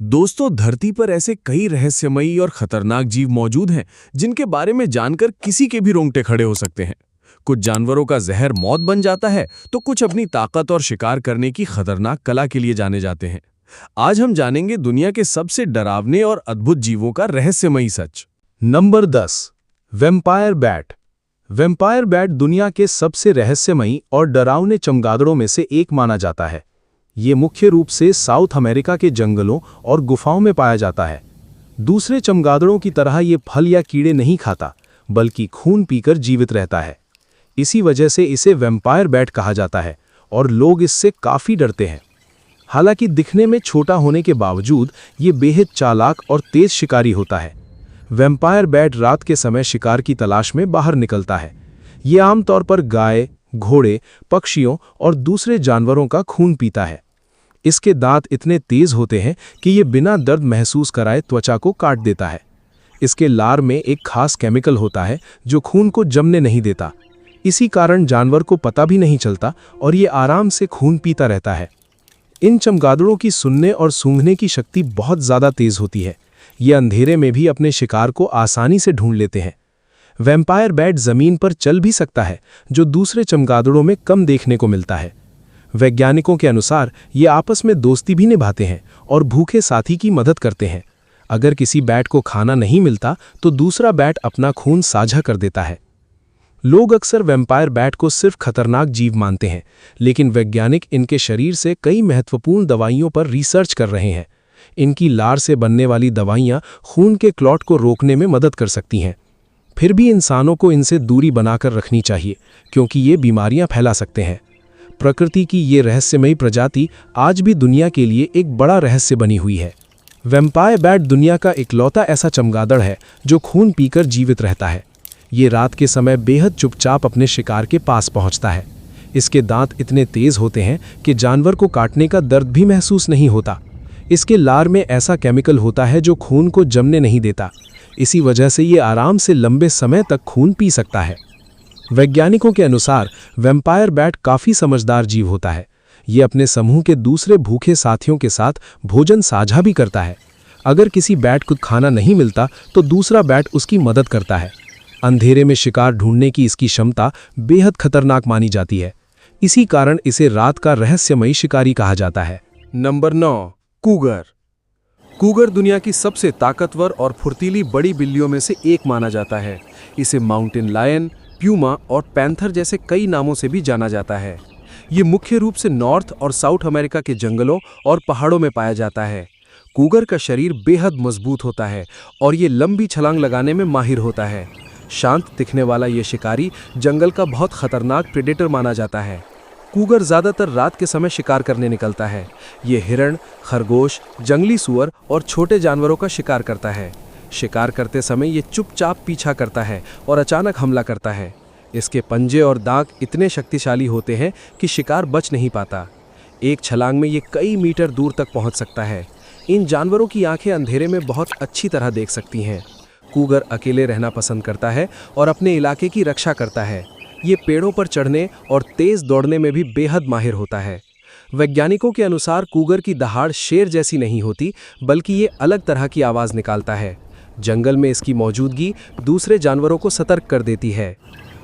दोस्तों, धरती पर ऐसे कई रहस्यमयी और खतरनाक जीव मौजूद हैं जिनके बारे में जानकर किसी के भी रोंगटे खड़े हो सकते हैं। कुछ जानवरों का जहर मौत बन जाता है तो कुछ अपनी ताकत और शिकार करने की खतरनाक कला के लिए जाने जाते हैं। आज हम जानेंगे दुनिया के सबसे डरावने और अद्भुत जीवों का रहस्यमयी सच। Number 10। Vampire bat. Vampire bat दुनिया के सबसे रहस्यमयी और डरावने चमगादड़ों में से एक माना जाता है। ये मुख्य रूप से साउथ अमेरिका के जंगलों और गुफाओं में पाया जाता है। दूसरे चमगादड़ों की तरह ये फल या कीड़े नहीं खाता, बल्कि खून पीकर जीवित रहता है। इसी वजह से इसे वैम्पायर बैट कहा जाता है और लोग इससे काफ़ी डरते हैं। हालांकि दिखने में छोटा होने के बावजूद ये बेहद चालाक और तेज शिकारी होता है। वैम्पायर बैट रात के समय शिकार की तलाश में बाहर निकलता है। ये आमतौर पर गाय, घोड़े, पक्षियों और दूसरे जानवरों का खून पीता है। इसके दांत इतने तेज होते हैं कि ये बिना दर्द महसूस कराए त्वचा को काट देता है। इसके लार में एक खास केमिकल होता है जो खून को जमने नहीं देता। इसी कारण जानवर को पता भी नहीं चलता और ये आराम से खून पीता रहता है। इन चमगादड़ों की सुनने और सूंघने की शक्ति बहुत ज़्यादा तेज होती है। ये अंधेरे में भी अपने शिकार को आसानी से ढूंढ लेते हैं। वैम्पायर बैट जमीन पर चल भी सकता है, जो दूसरे चमगादड़ों में कम देखने को मिलता है। वैज्ञानिकों के अनुसार ये आपस में दोस्ती भी निभाते हैं और भूखे साथी की मदद करते हैं। अगर किसी बैट को खाना नहीं मिलता तो दूसरा बैट अपना खून साझा कर देता है। लोग अक्सर वैम्पायर बैट को सिर्फ खतरनाक जीव मानते हैं, लेकिन वैज्ञानिक इनके शरीर से कई महत्वपूर्ण दवाइयों पर रिसर्च कर रहे हैं। इनकी लार से बनने वाली दवाइयाँ खून के क्लॉट को रोकने में मदद कर सकती हैं। फिर भी इंसानों को इनसे दूरी बनाकर रखनी चाहिए, क्योंकि ये बीमारियां फैला सकते हैं। प्रकृति की ये रहस्यमयी प्रजाति आज भी दुनिया के लिए एक बड़ा रहस्य बनी हुई है। वैम्पायर बैट दुनिया का इकलौता ऐसा चमगादड़ है जो खून पीकर जीवित रहता है। ये रात के समय बेहद चुपचाप अपने शिकार के पास पहुंचता है। इसके दांत इतने तेज होते हैं कि जानवर को काटने का दर्द भी महसूस नहीं होता। इसके लार में ऐसा केमिकल होता है जो खून को जमने नहीं देता। इसी वजह से ये आराम से लंबे समय तक खून पी सकता है। वैज्ञानिकों के अनुसार वैम्पायर बैट काफ़ी समझदार जीव होता है। ये अपने समूह के दूसरे भूखे साथियों के साथ भोजन साझा भी करता है। अगर किसी बैट को खाना नहीं मिलता तो दूसरा बैट उसकी मदद करता है। अंधेरे में शिकार ढूंढने की इसकी क्षमता बेहद खतरनाक मानी जाती है। इसी कारण इसे रात का रहस्यमयी शिकारी कहा जाता है। नंबर 9। कूगर। कूगर दुनिया की सबसे ताकतवर और फुर्तीली बड़ी बिल्लियों में से एक माना जाता है। इसे माउंटेन लायन, प्यूमा और पैंथर जैसे कई नामों से भी जाना जाता है। ये मुख्य रूप से नॉर्थ और साउथ अमेरिका के जंगलों और पहाड़ों में पाया जाता है। कूगर का शरीर बेहद मजबूत होता है और ये लंबी छलांग लगाने में माहिर होता है। शांत दिखने वाला ये शिकारी जंगल का बहुत खतरनाक प्रेडेटर माना जाता है। कूगर ज़्यादातर रात के समय शिकार करने निकलता है। ये हिरण, खरगोश, जंगली सूअर और छोटे जानवरों का शिकार करता है। शिकार करते समय ये चुपचाप पीछा करता है और अचानक हमला करता है। इसके पंजे और दांत इतने शक्तिशाली होते हैं कि शिकार बच नहीं पाता। एक छलांग में ये कई मीटर दूर तक पहुंच सकता है। इन जानवरों की आंखें अंधेरे में बहुत अच्छी तरह देख सकती हैं। कूगर अकेले रहना पसंद करता है और अपने इलाके की रक्षा करता है। ये पेड़ों पर चढ़ने और तेज दौड़ने में भी बेहद माहिर होता है। वैज्ञानिकों के अनुसार कूगर की दहाड़ शेर जैसी नहीं होती, बल्कि ये अलग तरह की आवाज़ निकालता है। जंगल में इसकी मौजूदगी दूसरे जानवरों को सतर्क कर देती है।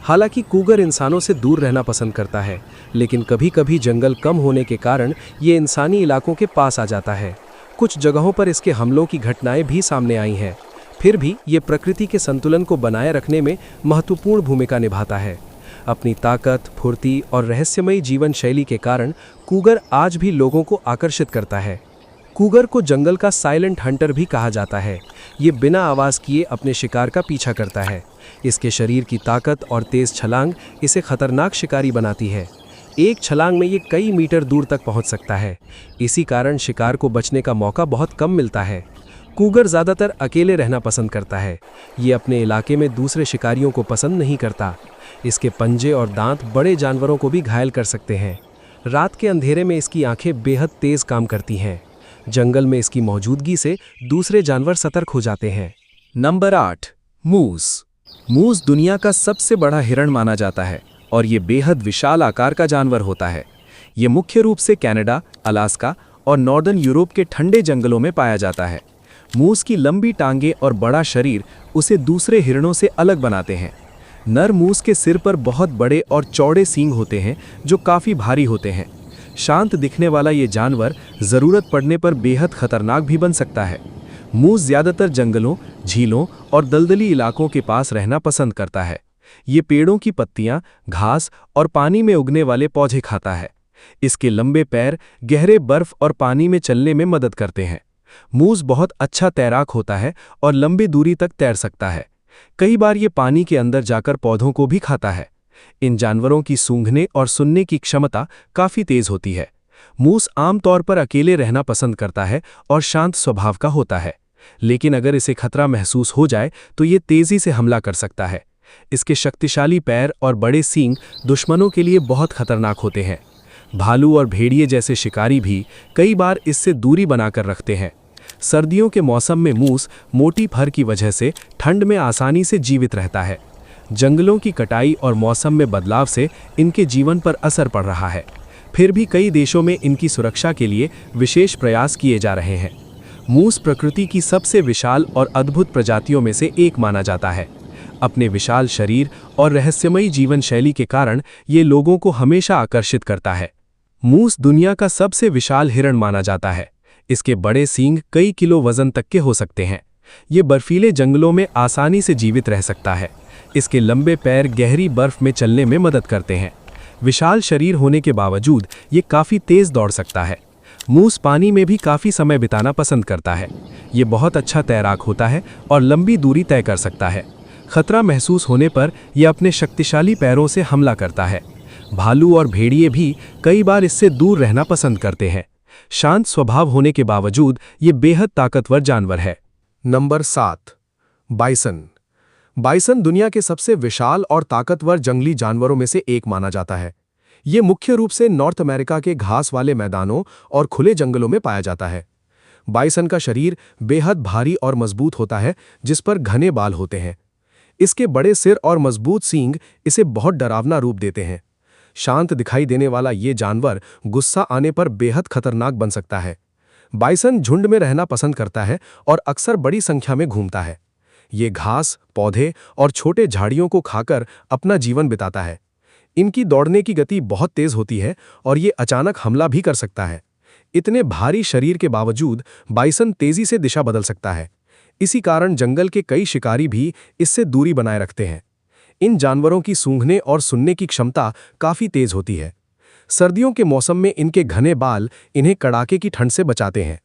हालांकि कूगर इंसानों से दूर रहना पसंद करता है, लेकिन कभी कभी जंगल कम होने के कारण ये इंसानी इलाकों के पास आ जाता है। कुछ जगहों पर इसके हमलों की घटनाएं भी सामने आई हैं। फिर भी ये प्रकृति के संतुलन को बनाए रखने में महत्वपूर्ण भूमिका निभाता है। अपनी ताकत, फुर्ती और रहस्यमयी जीवन शैली के कारण कूगर आज भी लोगों को आकर्षित करता है। कूगर को जंगल का साइलेंट हंटर भी कहा जाता है। ये बिना आवाज़ किए अपने शिकार का पीछा करता है। इसके शरीर की ताकत और तेज छलांग इसे खतरनाक शिकारी बनाती है। एक छलांग में ये कई मीटर दूर तक पहुंच सकता है। इसी कारण शिकार को बचने का मौका बहुत कम मिलता है। कूगर ज़्यादातर अकेले रहना पसंद करता है। ये अपने इलाके में दूसरे शिकारियों को पसंद नहीं करता। इसके पंजे और दांत बड़े जानवरों को भी घायल कर सकते हैं। रात के अंधेरे में इसकी आंखें बेहद तेज काम करती हैं। जंगल में इसकी मौजूदगी से दूसरे जानवर सतर्क हो जाते हैं। नंबर 8। मूस। मूस दुनिया का सबसे बड़ा हिरण माना जाता है और ये बेहद विशाल आकार का जानवर होता है। ये मुख्य रूप से कनाडा, अलास्का और नॉर्दर्न यूरोप के ठंडे जंगलों में पाया जाता है। मूस की लंबी टांगें और बड़ा शरीर उसे दूसरे हिरणों से अलग बनाते हैं। नर मूस के सिर पर बहुत बड़े और चौड़े सींग होते हैं जो काफ़ी भारी होते हैं। शांत दिखने वाला ये जानवर ज़रूरत पड़ने पर बेहद खतरनाक भी बन सकता है। मूस ज़्यादातर जंगलों, झीलों और दलदली इलाकों के पास रहना पसंद करता है। ये पेड़ों की पत्तियां, घास और पानी में उगने वाले पौधे खाता है। इसके लंबे पैर गहरे बर्फ और पानी में चलने में मदद करते हैं। मूस बहुत अच्छा तैराक होता है और लंबी दूरी तक तैर सकता है। कई बार ये पानी के अंदर जाकर पौधों को भी खाता है। इन जानवरों की सूंघने और सुनने की क्षमता काफ़ी तेज होती है। मूस आमतौर पर अकेले रहना पसंद करता है और शांत स्वभाव का होता है, लेकिन अगर इसे खतरा महसूस हो जाए तो ये तेजी से हमला कर सकता है। इसके शक्तिशाली पैर और बड़े सींग दुश्मनों के लिए बहुत खतरनाक होते हैं। भालू और भेड़िए जैसे शिकारी भी कई बार इससे दूरी बनाकर रखते हैं। सर्दियों के मौसम में मूस मोटी फर की वजह से ठंड में आसानी से जीवित रहता है। जंगलों की कटाई और मौसम में बदलाव से इनके जीवन पर असर पड़ रहा है। फिर भी कई देशों में इनकी सुरक्षा के लिए विशेष प्रयास किए जा रहे हैं। मूस प्रकृति की सबसे विशाल और अद्भुत प्रजातियों में से एक माना जाता है। अपने विशाल शरीर और रहस्यमयी जीवन शैली के कारण ये लोगों को हमेशा आकर्षित करता है। मूस दुनिया का सबसे विशाल हिरण माना जाता है। इसके बड़े सींग कई किलो वजन तक के हो सकते हैं। ये बर्फीले जंगलों में आसानी से जीवित रह सकता है। इसके लंबे पैर गहरी बर्फ में चलने में मदद करते हैं। विशाल शरीर होने के बावजूद ये काफ़ी तेज़ दौड़ सकता है। मूस पानी में भी काफ़ी समय बिताना पसंद करता है। ये बहुत अच्छा तैराक होता है और लंबी दूरी तय कर सकता है। खतरा महसूस होने पर यह अपने शक्तिशाली पैरों से हमला करता है। भालू और भेड़िए भी कई बार इससे दूर रहना पसंद करते हैं। शांत स्वभाव होने के बावजूद ये बेहद ताकतवर जानवर है। Number 7, bison. बाइसन दुनिया के सबसे विशाल और ताकतवर जंगली जानवरों में से एक माना जाता है। ये मुख्य रूप से नॉर्थ अमेरिका के घास वाले मैदानों और खुले जंगलों में पाया जाता है। बाइसन का शरीर बेहद भारी और मजबूत होता है, जिस पर घने बाल होते हैं। इसके बड़े सिर और मजबूत सींग इसे बहुत डरावना रूप देते हैं। शांत दिखाई देने वाला ये जानवर गुस्सा आने पर बेहद खतरनाक बन सकता है। बाइसन झुंड में रहना पसंद करता है और अक्सर बड़ी संख्या में घूमता है। ये घास, पौधे और छोटे झाड़ियों को खाकर अपना जीवन बिताता है। इनकी दौड़ने की गति बहुत तेज होती है और ये अचानक हमला भी कर सकता है। इतने भारी शरीर के बावजूद बाइसन तेजी से दिशा बदल सकता है। इसी कारण जंगल के कई शिकारी भी इससे दूरी बनाए रखते हैं। इन जानवरों की सूंघने और सुनने की क्षमता काफ़ी तेज होती है। सर्दियों के मौसम में इनके घने बाल इन्हें कड़ाके की ठंड से बचाते हैं।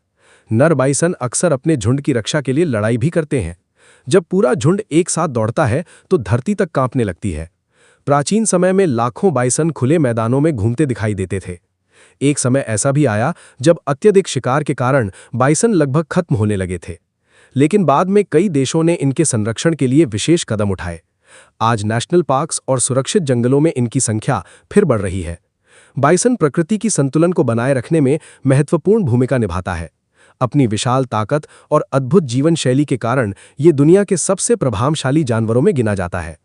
नर बाइसन अक्सर अपने झुंड की रक्षा के लिए लड़ाई भी करते हैं। जब पूरा झुंड एक साथ दौड़ता है तो धरती तक कांपने लगती है। प्राचीन समय में लाखों बाइसन खुले मैदानों में घूमते दिखाई देते थे। एक समय ऐसा भी आया जब अत्यधिक शिकार के कारण बाइसन लगभग खत्म होने लगे थे, लेकिन बाद में कई देशों ने इनके संरक्षण के लिए विशेष कदम उठाए। आज नेशनल पार्क्स और सुरक्षित जंगलों में इनकी संख्या फिर बढ़ रही है। बाइसन प्रकृति की संतुलन को बनाए रखने में महत्वपूर्ण भूमिका निभाता है। अपनी विशाल ताकत और अद्भुत जीवन शैली के कारण ये दुनिया के सबसे प्रभावशाली जानवरों में गिना जाता है।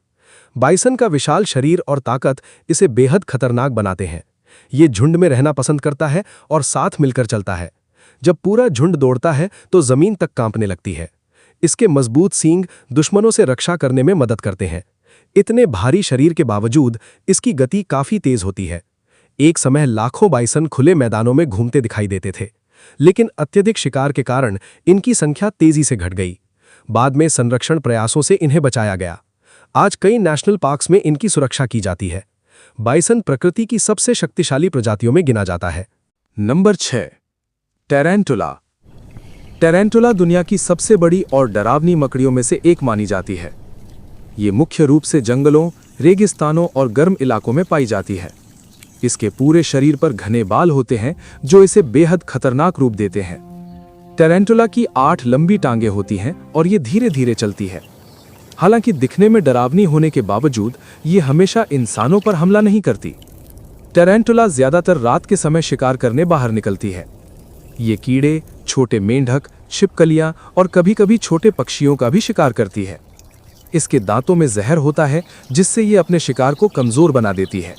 बाइसन का विशाल शरीर और ताकत इसे बेहद खतरनाक बनाते हैं। ये झुंड में रहना पसंद करता है और साथ मिलकर चलता है। जब पूरा झुंड दौड़ता है तो जमीन तक कांपने लगती है। इसके मजबूत सींग दुश्मनों से रक्षा करने में मदद करते हैं। इतने भारी शरीर के बावजूद इसकी गति काफ़ी तेज होती है। एक समय लाखों बाइसन खुले मैदानों में घूमते दिखाई देते थे, लेकिन अत्यधिक शिकार के कारण इनकी संख्या तेजी से घट गई। बाद में संरक्षण प्रयासों से इन्हें बचाया गया। आज कई नेशनल पार्क्स में इनकी सुरक्षा की जाती है। बाइसन प्रकृति की सबसे शक्तिशाली प्रजातियों में गिना जाता है। Number 6, tarantula. टेरेंटुला दुनिया की सबसे बड़ी और डरावनी मकड़ियों में से एक मानी जाती है। ये मुख्य रूप से जंगलों, रेगिस्तानों और गर्म इलाकों में पाई जाती है। इसके पूरे शरीर पर घने बाल होते हैं जो इसे बेहद खतरनाक रूप देते हैं। टेरेंटुला की 8 लंबी टांगें होती हैं और ये धीरे धीरे चलती है। हालांकि दिखने में डरावनी होने के बावजूद ये हमेशा इंसानों पर हमला नहीं करती। टेरेंटुला ज्यादातर रात के समय शिकार करने बाहर निकलती है। ये कीड़े, छोटे मेंढक, छिपकलियां और कभी-कभी छोटे पक्षियों का भी शिकार करती है। इसके दांतों में जहर होता है जिससे ये अपने शिकार को कमजोर बना देती है।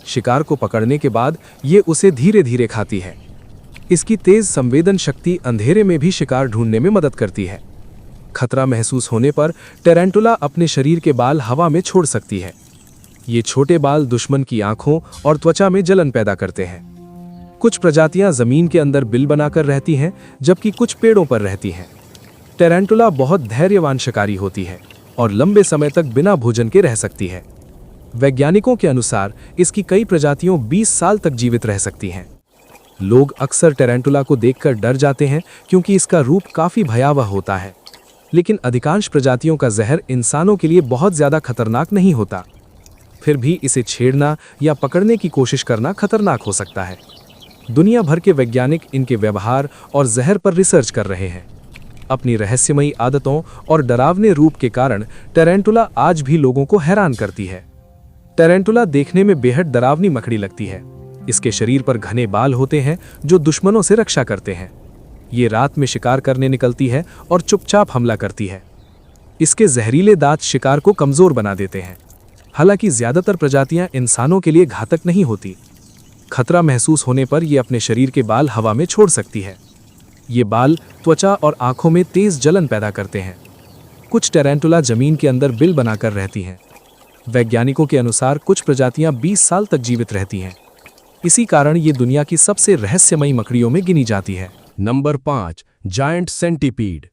शिकार को पकड़ने के बाद ये उसे धीरे धीरे खाती है। इसकी तेज संवेदन शक्ति अंधेरे में भी शिकार ढूंढने में मदद करती है। खतरा महसूस होने पर टेरेंटुला अपने शरीर के बाल हवा में छोड़ सकती है। ये छोटे बाल दुश्मन की आंखों और त्वचा में जलन पैदा करते हैं। कुछ प्रजातियां जमीन के अंदर बिल बनाकर रहती हैं, जबकि कुछ पेड़ों पर रहती हैं। टेरेंटुला बहुत धैर्यवान शिकारी होती है और लंबे समय तक बिना भोजन के रह सकती है। वैज्ञानिकों के अनुसार इसकी कई प्रजातियों 20 साल तक जीवित रह सकती हैं। लोग अक्सर टेरेंटुला को देखकर डर जाते हैं क्योंकि इसका रूप काफी भयावह होता है, लेकिन अधिकांश प्रजातियों का जहर इंसानों के लिए बहुत ज्यादा खतरनाक नहीं होता। फिर भी इसे छेड़ना या पकड़ने की कोशिश करना खतरनाक हो सकता है। दुनिया भर के वैज्ञानिक इनके व्यवहार और जहर पर रिसर्च कर रहे हैं। अपनी रहस्यमयी आदतों और डरावने रूप के कारण टेरेंटुला आज भी लोगों को हैरान करती है। टेरेंटुला देखने में बेहद डरावनी मकड़ी लगती है। इसके शरीर पर घने बाल होते हैं जो दुश्मनों से रक्षा करते हैं। ये रात में शिकार करने निकलती है और चुपचाप हमला करती है। इसके जहरीले दांत शिकार को कमजोर बना देते हैं। हालांकि ज्यादातर प्रजातियां इंसानों के लिए घातक नहीं होती। खतरा महसूस होने पर यह अपने शरीर के बाल हवा में छोड़ सकती है। ये बाल त्वचा और आंखों में तेज जलन पैदा करते हैं। कुछ टेरेंटुला जमीन के अंदर बिल बनाकर रहती हैं। वैज्ञानिकों के अनुसार कुछ प्रजातियां 20 साल तक जीवित रहती हैं। इसी कारण ये दुनिया की सबसे रहस्यमयी मकड़ियों में गिनी जाती है। Number 5, giant centipede.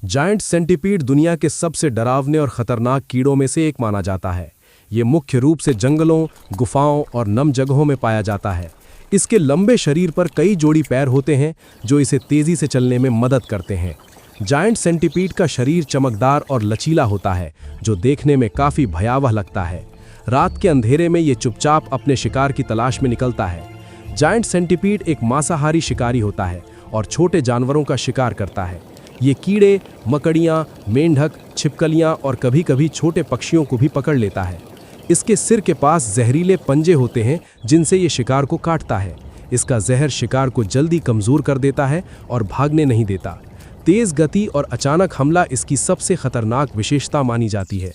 Giant centipede दुनिया के सबसे डरावने और खतरनाक कीड़ों में से एक माना जाता है। ये मुख्य रूप से जंगलों, गुफाओं और नम जगहों में पाया जाता है। इसके लंबे शरीर पर कई जोड़ी पैर होते हैं जो इसे तेजी से चलने में मदद करते हैं। जायंट सेंटीपीड का शरीर चमकदार और लचीला होता है, जो देखने में काफी भयावह लगता है। रात के अंधेरे में ये चुपचाप अपने शिकार की तलाश में निकलता है। जायंट सेंटीपीड एक मांसाहारी शिकारी होता है और छोटे जानवरों का शिकार करता है। ये कीड़े, मकड़ियाँ, मेंढक, छिपकलियाँ और कभी-कभी छोटे पक्षियों को भी पकड़ लेता है। इसके सिर के पास जहरीले पंजे होते हैं जिनसे ये शिकार को काटता है। इसका जहर शिकार को जल्दी कमजोर कर देता है और भागने नहीं देता। तेज गति और अचानक हमला इसकी सबसे खतरनाक विशेषता मानी जाती है।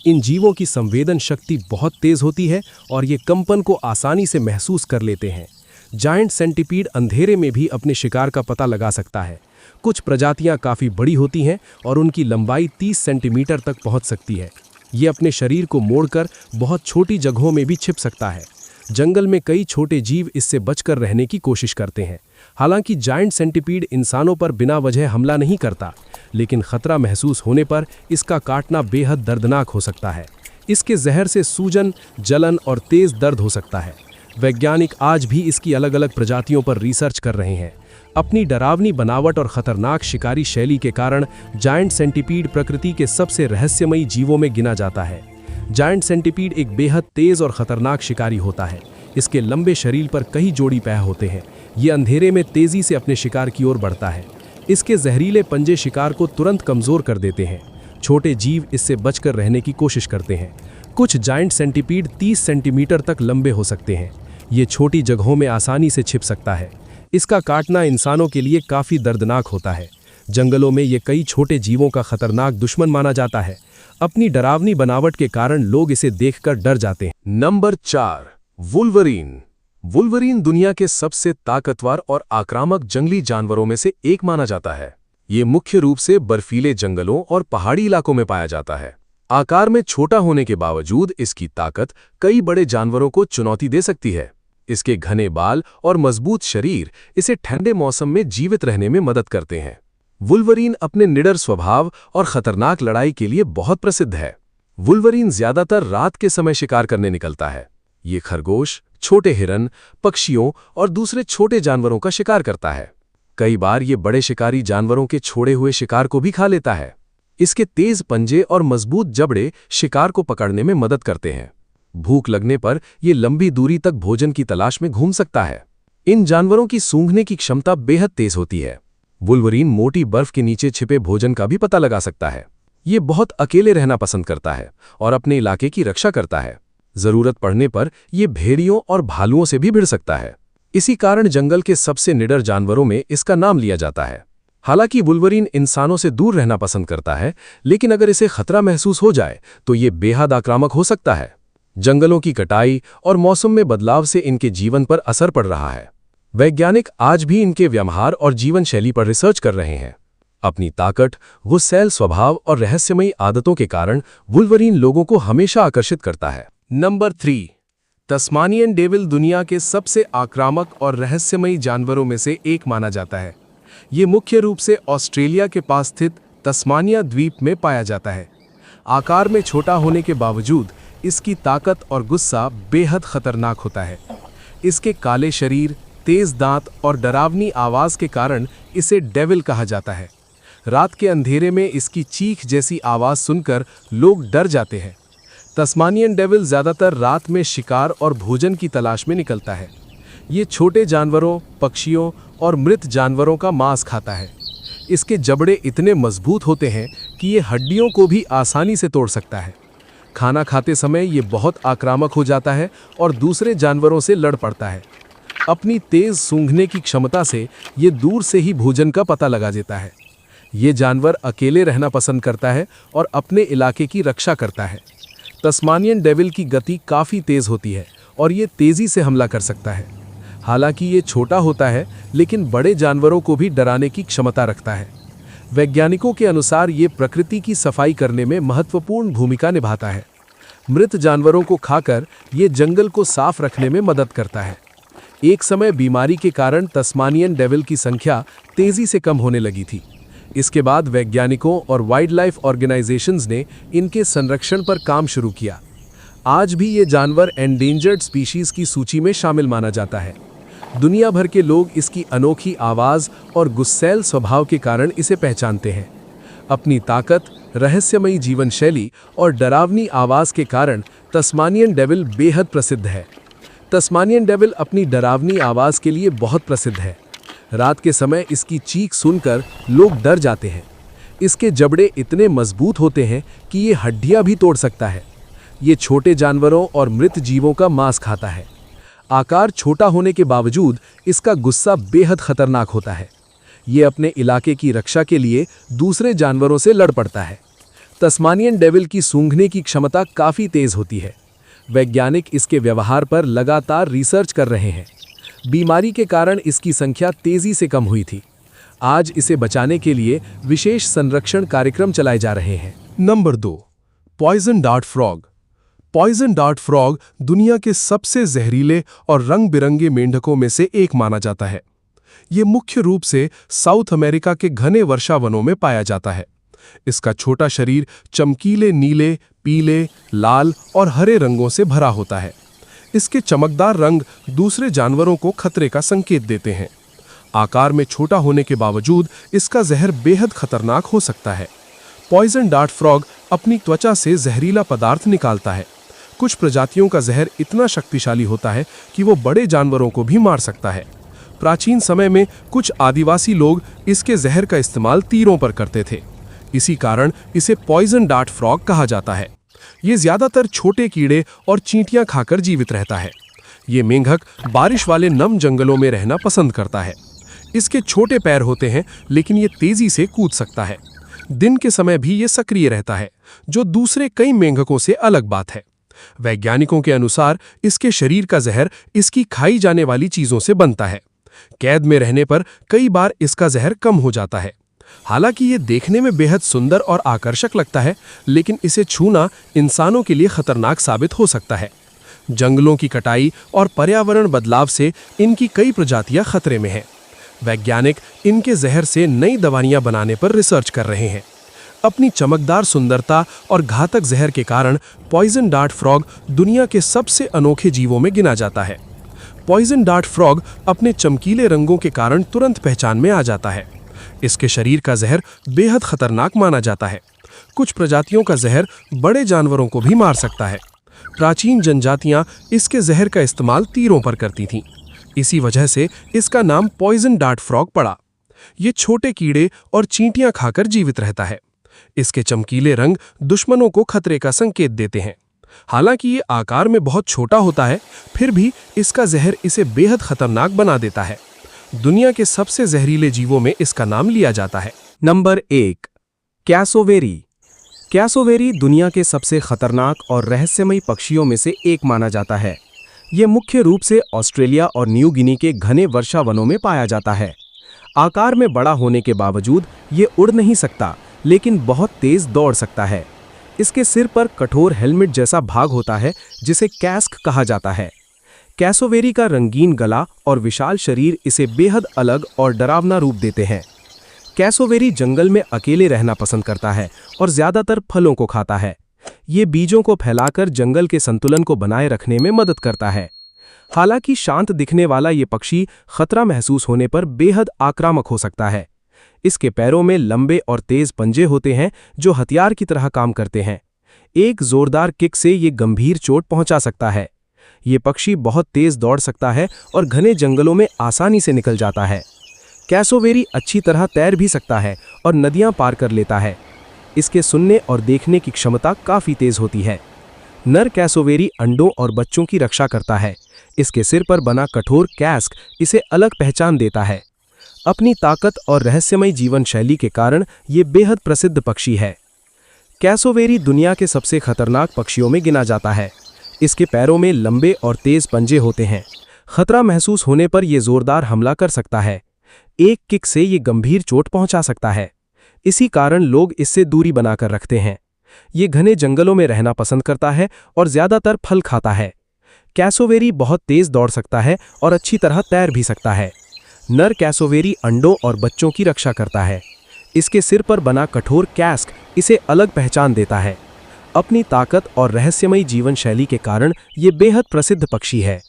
इन जीवों की संवेदन शक्ति बहुत तेज होती है और ये कंपन को आसानी से महसूस कर लेते हैं। जायंट सेंटीपीड अंधेरे में भी अपने शिकार का पता लगा सकता है। कुछ प्रजातियां काफ़ी बड़ी होती हैं और उनकी लंबाई 30 सेंटीमीटर तक पहुंच सकती है। ये अपने शरीर को मोड़कर बहुत छोटी जगहों में भी छिप सकता है। जंगल में कई छोटे जीव इससे बचकर रहने की कोशिश करते हैं। हालांकि जायंट सेंटीपीड इंसानों पर बिना वजह हमला नहीं करता, लेकिन खतरा महसूस होने पर इसका काटना बेहद दर्दनाक हो सकता है। इसके जहर से सूजन, जलन और तेज दर्द हो सकता है। वैज्ञानिक आज भी इसकी अलग अलग प्रजातियों पर रिसर्च कर रहे हैं। अपनी डरावनी बनावट और खतरनाक शिकारी शैली के कारण जायंट सेंटीपीड प्रकृति के सबसे रहस्यमयी जीवों में गिना जाता है। जायंट सेंटीपीड एक बेहद तेज और खतरनाक शिकारी होता है। इसके लंबे शरीर पर कई जोड़ी पैर होते हैं। ये अंधेरे में तेजी से अपने शिकार की ओर बढ़ता है। इसके जहरीले पंजे शिकार को तुरंत कमजोर कर देते हैं। छोटे जीव इससे बचकर रहने की कोशिश करते हैं। कुछ जायंट सेंटीपीड 30 सेंटीमीटर तक लंबे हो सकते हैं। ये छोटी जगहों में आसानी से छिप सकता है। इसका काटना इंसानों के लिए काफ़ी दर्दनाक होता है। जंगलों में ये कई छोटे जीवों का खतरनाक दुश्मन माना जाता है। अपनी डरावनी बनावट के कारण लोग इसे देखकर डर जाते हैं। Number 4, Wolverine. वुल्वरीन दुनिया के सबसे ताकतवर और आक्रामक जंगली जानवरों में से एक माना जाता है। ये मुख्य रूप से बर्फीले जंगलों और पहाड़ी इलाकों में पाया जाता है। आकार में छोटा होने के बावजूद इसकी ताकत कई बड़े जानवरों को चुनौती दे सकती है। इसके घने बाल और मजबूत शरीर इसे ठंडे मौसम में जीवित रहने में मदद करते हैं। वुल्वरीन अपने निडर स्वभाव और खतरनाक लड़ाई के लिए बहुत प्रसिद्ध है। वुल्वरीन ज्यादातर रात के समय शिकार करने निकलता है। ये खरगोश, छोटे हिरन, पक्षियों और दूसरे छोटे जानवरों का शिकार करता है। कई बार ये बड़े शिकारी जानवरों के छोड़े हुए शिकार को भी खा लेता है। इसके तेज पंजे और मजबूत जबड़े शिकार को पकड़ने में मदद करते हैं। भूख लगने पर यह लंबी दूरी तक भोजन की तलाश में घूम सकता है। इन जानवरों की सूंघने की क्षमता बेहद तेज होती है। वुल्वरीन मोटी बर्फ के नीचे छिपे भोजन का भी पता लगा सकता है। ये बहुत अकेले रहना पसंद करता है और अपने इलाके की रक्षा करता है। जरूरत पड़ने पर यह भेड़ियों और भालुओं से भी भिड़ सकता है। इसी कारण जंगल के सबसे निडर जानवरों में इसका नाम लिया जाता है। हालांकि वुल्वरीन इंसानों से दूर रहना पसंद करता है, लेकिन अगर इसे खतरा महसूस हो जाए तो ये बेहद आक्रामक हो सकता है। जंगलों की कटाई और मौसम में बदलाव से इनके जीवन पर असर पड़ रहा है। वैज्ञानिक आज भी इनके व्यवहार और जीवन शैली पर रिसर्च कर रहे हैं। अपनी ताकत, गुस्सैल स्वभाव और रहस्यमयी आदतों के कारण वुल्वरीन लोगों को हमेशा आकर्षित करता है। नंबर 3, तस्मानियन डेविल दुनिया के सबसे आक्रामक और रहस्यमयी जानवरों में से एक माना जाता है। ये मुख्य रूप से ऑस्ट्रेलिया के पास स्थित तस्मानिया द्वीप में पाया जाता है। आकार में छोटा होने के बावजूद इसकी ताकत और गुस्सा बेहद खतरनाक होता है। इसके काले शरीर, तेज दांत और डरावनी आवाज के कारण इसे डेविल कहा जाता है। रात के अंधेरे में इसकी चीख जैसी आवाज सुनकर लोग डर जाते हैं। तस्मानियन डेविल ज्यादातर रात में शिकार और भोजन की तलाश में निकलता है। ये छोटे जानवरों, पक्षियों और मृत जानवरों का मांस खाता है। इसके जबड़े इतने मजबूत होते हैं कि ये हड्डियों को भी आसानी से तोड़ सकता है। खाना खाते समय ये बहुत आक्रामक हो जाता है और दूसरे जानवरों से लड़ पड़ता है। अपनी तेज सूंघने की क्षमता से ये दूर से ही भोजन का पता लगा देता है। ये जानवर अकेले रहना पसंद करता है और अपने इलाके की रक्षा करता है। तस्मानियन डेविल की गति काफ़ी तेज होती है और ये तेज़ी से हमला कर सकता है। हालांकि ये छोटा होता है, लेकिन बड़े जानवरों को भी डराने की क्षमता रखता है। वैज्ञानिकों के अनुसार ये प्रकृति की सफाई करने में महत्वपूर्ण भूमिका निभाता है। मृत जानवरों को खाकर ये जंगल को साफ रखने में मदद करता है। एक समय बीमारी के कारण तस्मानियन डेविल की संख्या तेजी से कम होने लगी थी। इसके बाद वैज्ञानिकों और वाइल्ड लाइफ ऑर्गेनाइजेशंस ने इनके संरक्षण पर काम शुरू किया। आज भी ये जानवर एंडेंजर्ड स्पीशीज की सूची में शामिल माना जाता है। दुनिया भर के लोग इसकी अनोखी आवाज़ और गुस्सैल स्वभाव के कारण इसे पहचानते हैं। अपनी ताकत, रहस्यमयी जीवन शैली और डरावनी आवाज़ के कारण तस्मानियन डेविल बेहद प्रसिद्ध है। तस्मानियन डेविल अपनी डरावनी आवाज़ के लिए बहुत प्रसिद्ध है। रात के समय इसकी चीख सुनकर लोग डर जाते हैं। इसके जबड़े इतने मजबूत होते हैं कि ये हड्डियां भी तोड़ सकता है। ये छोटे जानवरों और मृत जीवों का मांस खाता है। आकार छोटा होने के बावजूद इसका गुस्सा बेहद खतरनाक होता है। ये अपने इलाके की रक्षा के लिए दूसरे जानवरों से लड़ पड़ता है। तस्मानियन डेविल की सूंघने की क्षमता काफ़ी तेज होती है। वैज्ञानिक इसके व्यवहार पर लगातार रिसर्च कर रहे हैं। बीमारी के कारण इसकी संख्या तेजी से कम हुई थी। आज इसे बचाने के लिए विशेष संरक्षण कार्यक्रम चलाए जा रहे हैं। Number 2, poison dart frog. Poison dart frog दुनिया के सबसे जहरीले और रंग बिरंगे मेंढकों में से एक माना जाता है। ये मुख्य रूप से साउथ अमेरिका के घने वर्षावनों में पाया जाता है। इसका छोटा शरीर चमकीले नीले, पीले, लाल और हरे रंगों से भरा होता है। इसके चमकदार रंग दूसरे जानवरों को खतरे का संकेत देते हैं। आकार में छोटा होने के बावजूद इसका जहर बेहद खतरनाक हो सकता है। पॉइजन डार्ट फ्रॉग अपनी त्वचा से जहरीला पदार्थ निकालता है। कुछ प्रजातियों का जहर इतना शक्तिशाली होता है कि वो बड़े जानवरों को भी मार सकता है। प्राचीन समय में कुछ आदिवासी लोग इसके जहर का इस्तेमाल तीरों पर करते थे। इसी कारण इसे पॉइजन डार्ट फ्रॉग कहा जाता है। ये ज्यादातर छोटे कीड़े और चींटियां खाकर जीवित रहता है। ये मेंढक बारिश वाले नम जंगलों में रहना पसंद करता है। इसके छोटे पैर होते हैं, लेकिन ये तेजी से कूद सकता है। दिन के समय भी ये सक्रिय रहता है, जो दूसरे कई मेंढकों से अलग बात है। वैज्ञानिकों के अनुसार इसके शरीर का जहर इसकी खाई जाने वाली चीजों से बनता है। कैद में रहने पर कई बार इसका जहर कम हो जाता है। हालांकि ये देखने में बेहद सुंदर और आकर्षक लगता है, लेकिन इसे छूना इंसानों के लिए खतरनाक साबित हो सकता है। जंगलों की कटाई और पर्यावरण बदलाव से इनकी कई प्रजातियां खतरे में हैं। वैज्ञानिक इनके जहर से नई दवाइयां बनाने पर रिसर्च कर रहे हैं। अपनी चमकदार सुंदरता और घातक जहर के कारण पॉइजन डार्ट फ्रॉग दुनिया के सबसे अनोखे जीवों में गिना जाता है। पॉइजन डार्ट फ्रॉग अपने चमकीले रंगों के कारण तुरंत पहचान में आ जाता है। इसके शरीर का जहर बेहद खतरनाक माना जाता है। कुछ प्रजातियों का जहर बड़े जानवरों को भी मार सकता है। प्राचीन जनजातियां इसके जहर का इस्तेमाल तीरों पर करती थीं। इसी वजह से इसका नाम पॉइजन डार्ट फ्रॉग पड़ा। ये छोटे कीड़े और चींटियां खाकर जीवित रहता है। इसके चमकीले रंग दुश्मनों को खतरे का संकेत देते हैं। हालांकि ये आकार में बहुत छोटा होता है, फिर भी इसका जहर इसे बेहद खतरनाक बना देता है। दुनिया के सबसे जहरीले जीवों में इसका नाम लिया जाता है। Number 1, cassowary. कैसोवेरी दुनिया के सबसे खतरनाक और रहस्यमयी पक्षियों में से एक माना जाता है। ये मुख्य रूप से ऑस्ट्रेलिया और न्यू गिनी के घने वर्षा वनों में पाया जाता है। आकार में बड़ा होने के बावजूद ये उड़ नहीं सकता, लेकिन बहुत तेज दौड़ सकता है। इसके सिर पर कठोर हेलमेट जैसा भाग होता है जिसे कैस्क कहा जाता है। कैसोवेरी का रंगीन गला और विशाल शरीर इसे बेहद अलग और डरावना रूप देते हैं। कैसोवेरी जंगल में अकेले रहना पसंद करता है और ज्यादातर फलों को खाता है। ये बीजों को फैलाकर जंगल के संतुलन को बनाए रखने में मदद करता है। हालांकि शांत दिखने वाला ये पक्षी खतरा महसूस होने पर बेहद आक्रामक हो सकता है। इसके पैरों में लंबे और तेज पंजे होते हैं जो हथियार की तरह काम करते हैं। एक जोरदार किक से ये गंभीर चोट पहुंचा सकता है। ये पक्षी बहुत तेज दौड़ सकता है और घने जंगलों में आसानी से निकल जाता है। कैसोवेरी अच्छी तरह तैर भी सकता है और नदियां पार कर लेता है। इसके सुनने और देखने की क्षमता काफी तेज होती है। नर कैसोवेरी अंडों और बच्चों की रक्षा करता है। इसके सिर पर बना कठोर कैस्क इसे अलग पहचान देता है। अपनी ताकत और रहस्यमय जीवन शैली के कारण ये बेहद प्रसिद्ध पक्षी है। कैसोवेरी दुनिया के सबसे खतरनाक पक्षियों में गिना जाता है। इसके पैरों में लंबे और तेज पंजे होते हैं। खतरा महसूस होने पर यह जोरदार हमला कर सकता है। एक किक से ये गंभीर चोट पहुंचा सकता है। इसी कारण लोग इससे दूरी बनाकर रखते हैं। ये घने जंगलों में रहना पसंद करता है और ज्यादातर फल खाता है। कैसोवेरी बहुत तेज दौड़ सकता है और अच्छी तरह तैर भी सकता है। नर कैसोवेरी अंडों और बच्चों की रक्षा करता है। इसके सिर पर बना कठोर कैस्क इसे अलग पहचान देता है। अपनी ताकत और रहस्यमयी जीवन शैली के कारण ये बेहद प्रसिद्ध पक्षी है।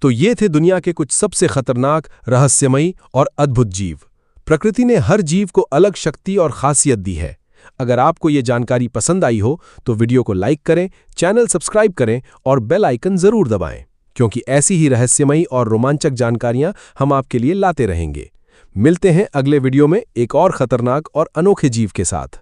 तो ये थे दुनिया के कुछ सबसे खतरनाक, रहस्यमयी और अद्भुत जीव। प्रकृति ने हर जीव को अलग शक्ति और खासियत दी है। अगर आपको ये जानकारी पसंद आई हो तो वीडियो को लाइक करें, चैनल सब्सक्राइब करें और बेल आइकन जरूर दबाएं, क्योंकि ऐसी ही रहस्यमयी और रोमांचक जानकारियां हम आपके लिए लाते रहेंगे। मिलते हैं अगले वीडियो में एक और खतरनाक और अनोखे जीव के साथ।